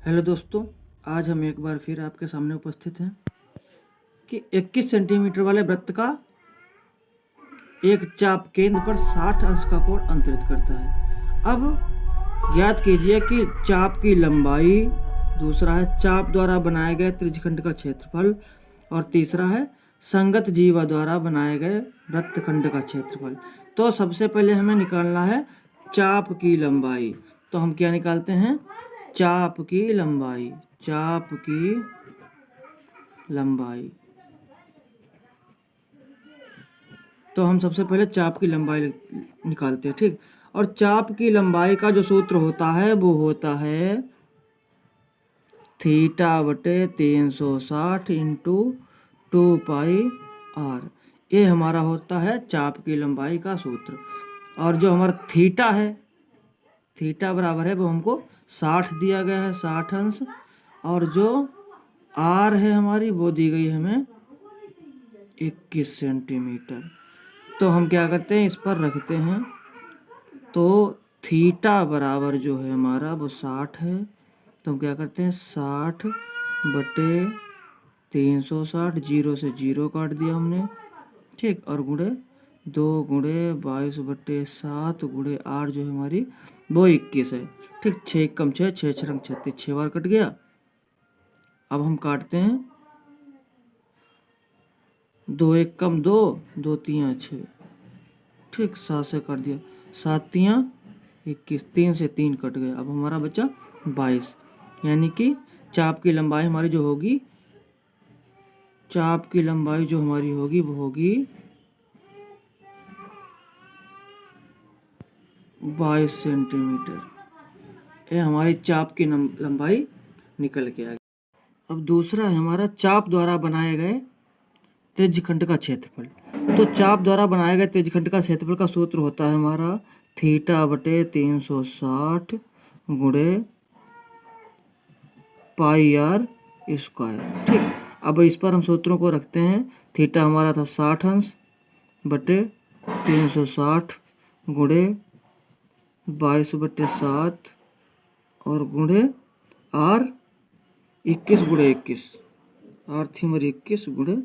Hello दोस्तों, आज हम एक बार फिर आपके सामने उपस्थित हैं कि 21 सेंटीमीटर वाले वृत्त का एक चाप केंद्र पर 60 अंश का कोण अंतरित करता है। अब ज्ञात कीजिए कि चाप की लंबाई, दूसरा है चाप द्वारा बनाए गए त्रिज्यखंड का क्षेत्रफल और तीसरा है संगत जीवा द्वारा बनाए गए वृत्तखंड का क्षेत्रफल। तो सबसे पहले हमें निकालना है चाप की लंबाई। तो हम क्या निकालते हैं? चाप की लंबाई। चाप की लंबाई। तो हम सबसे पहले चाप की लंबाई निकालते हैं, ठीक। और चाप की लंबाई का जो सूत्र होता है वो होता है θ/360 इंटू 2πr। ये हमारा होता है चाप की लंबाई का सूत्र। और जो हमारा थीटा है, थीटा बराबर है वो हमको 60 दिया गया है, 60 अंश। और जो आर है हमारी वो दी गई है हमें 21 सेंटीमीटर। तो हम क्या करते हैं, इस पर रखते हैं। तो थीटा बराबर जो है हमारा वो 60 है। तो हम क्या करते हैं, 60/360, 0 से 0 काट दिया हमने, ठीक। और गुणे 2 गुणे 22/7 गुणे 8 जो है हमारी वो 21 है, ठीक। 6 कम 6, 6 6 36, 6 बार कट गया। अब हम काटते हैं, 2 1 कम 2, 2 3 6, ठीक। 7 से काट दिया, 7 3 21, 3 से 3 कट गए। अब हमारा बचा 22। यानी कि चाप की लंबाई हमारी जो होगी, चाप की लंबाई जो हमारी होगी वो होगी 22 सेंटीमीटर। ये हमारी चाप की लंबाई निकल के आ गई। अब दूसरा है हमारा चाप द्वारा बनाए गए त्रिज्यखंड का क्षेत्रफल। तो चाप द्वारा बनाए गए त्रिज्यखंड का क्षेत्रफल का सूत्र होता है हमारा θ/360 गुणे πr², ठीक। अब इस पर हम सूत्रों को रखते हैं। थीटा हमारा था 60 अंश बटे 360 गुणे 22/7 और गुणे आर 21 गुणे 21, आर थी हमारी 21 गुणे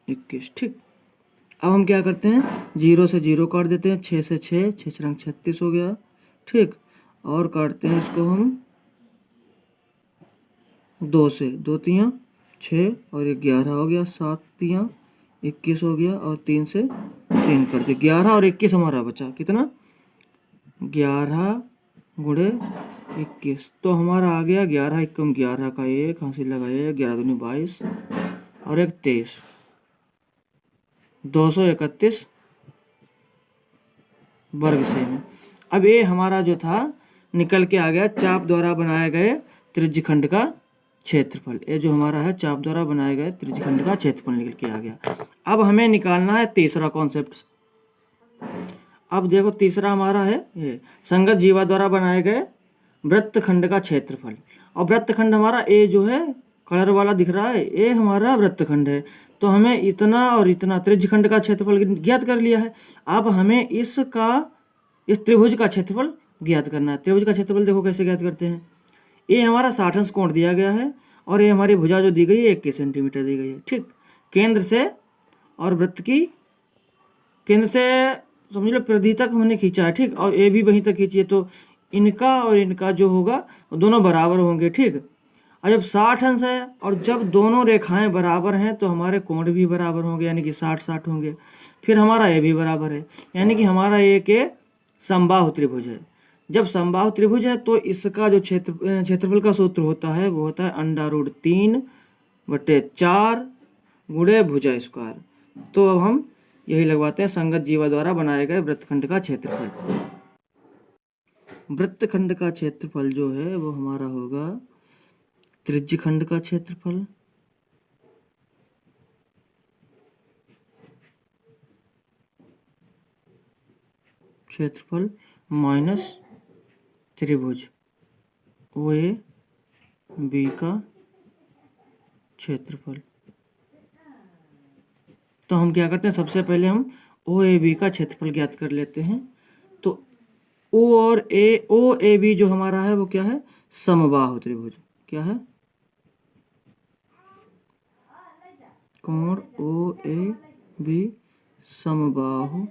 21, ठीक। अब हम क्या करते हैं, 0 से 0 काट देते हैं, 6 से 6, 6 6 36 हो गया, ठीक। और काटते हैं इसको हम 2 से, 2 3 6 और 11 हो गया, 7 3 21 हो गया और 3 से 3 कर दिया, 11 और 21 हमारा बचा कितना, 11 गुणे 21। तो हमारा आ गया 11 एकम 11 का 1, हासिल लगाए 11 दूनी 22 और 1 23, 231 वर्ग सेमी। अब ये हमारा जो था निकल के आ गया चाप द्वारा बनाए गए त्रिज्यखंड का क्षेत्रफल। ये जो हमारा है चाप द्वारा बनाए गए त्रिज्यखंड का क्षेत्रफल निकल के आ गया। अब हमें निकालना है तीसरा कॉन्सेप्ट। अब देखो तीसरा हमारा है ये संगत जीवा द्वारा बनाए गए वृत्तखंड का क्षेत्रफल। और वृत्तखंड हमारा ये जो है कलर वाला दिख रहा है, ये हमारा वृत्तखंड है। तो हमें इतना और इतना त्रिज्यखंड का क्षेत्रफल ज्ञात कर लिया है। अब हमें इस त्रिभुज का क्षेत्रफल ज्ञात करना है। त्रिभुज का क्षेत्रफल देखो कैसे ज्ञात करते हैं। ये हमारा 60 अंश कोण दिया गया है और ये हमारी भुजा जो दी गई है 21 सेंटीमीटर दी गई है, ठीक। केंद्र से और वृत्त की केंद्र से समझ लो परिधि तक हमने खींचा है, ठीक। और ये भी वहीं तक खींचिए, तो इनका और इनका जो होगा दोनों बराबर होंगे, ठीक। और जब 60 अंश है और जब दोनों रेखाएं बराबर हैं तो हमारे कोण भी बराबर होंगे, यानी कि 60 60 होंगे। फिर हमारा ये भी बराबर है, यानी कि हमारा एक समबाहु त्रिभुज है। जब समबाहु त्रिभुज है तो इसका जो क्षेत्रफल का सूत्र होता है वो होता है √3/4 गुणे भुजा स्क्वायर। तो अब हम यही लगवाते हैं संगत जीवा द्वारा बनाए गए वृत्तखंड का क्षेत्रफल। वृत्तखंड का क्षेत्रफल जो है वो हमारा होगा त्रिज्यखंड का क्षेत्रफल माइनस त्रिभुज OAB का क्षेत्रफल। तो हम क्या करते हैं, सबसे पहले हम OAB का क्षेत्रफल ज्ञात कर लेते हैं। तो ओ और ए बी जो हमारा है वो क्या है, समबाहु त्रिभुज। क्या है, कोण ओ ए बी समबाहु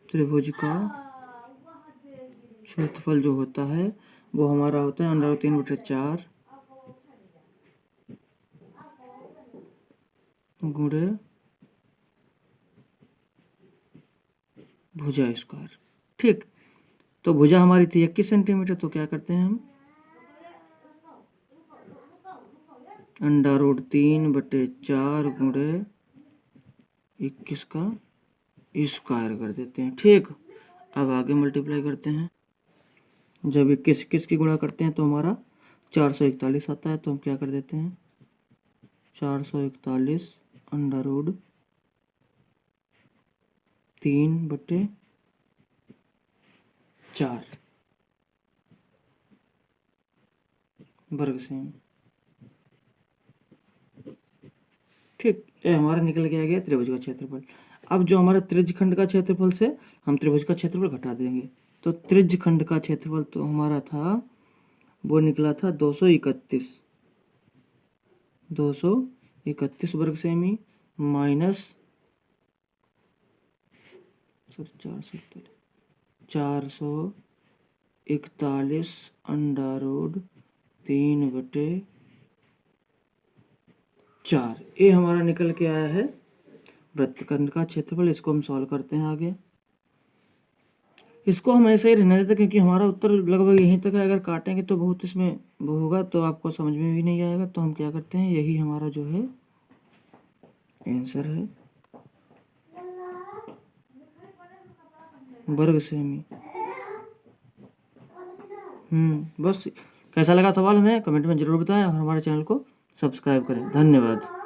त्रिभुज का क्षेत्रफल जो होता है वो हमारा होता है √3/4 गुणे भुजा स्क्वायर। ठीक, तो भुजा हमारी थी 21 सेंटीमीटर, तो क्या करते हैं हम √3/4 गुणे 21 का स्क्वायर कर देते हैं। ठीक, अब आगे मल्टीप्लाई करते हैं। जब 21 की गुणा करते हैं तो हमारा 441 आता है, तो हम क्या कर देते हैं 441 √3/4 वर्ग सेमी। ठीक, ये हमारा निकल के आ गया त्रिभुज का क्षेत्रफल। अब जो हमारा त्रिज्यखंड का क्षेत्रफल से हम त्रिभुज का क्षेत्रफल घटा देंगे, तो त्रिज्यखंड का क्षेत्रफल तो हमारा था, वो निकला था 231 वर्ग सेमी माइनस 441 √3/4। ये हमारा निकल के आया है वृत्तखंड का क्षेत्रफल। इसको हम सॉल्व करते हैं आगे। इसको हम ऐसे ही रहने देते क्योंकि हमारा उत्तर लगभग यहीं तक है। अगर काटेंगे तो बहुत इसमें वो होगा, तो आपको समझ में भी नहीं आएगा। तो हम क्या करते हैं, यही हमारा जो है आंसर है, वर्ग सेमी। बस कैसा लगा सवाल हमें कमेंट में जरूर बताएं और हमारे चैनल को सब्सक्राइब करें। धन्यवाद।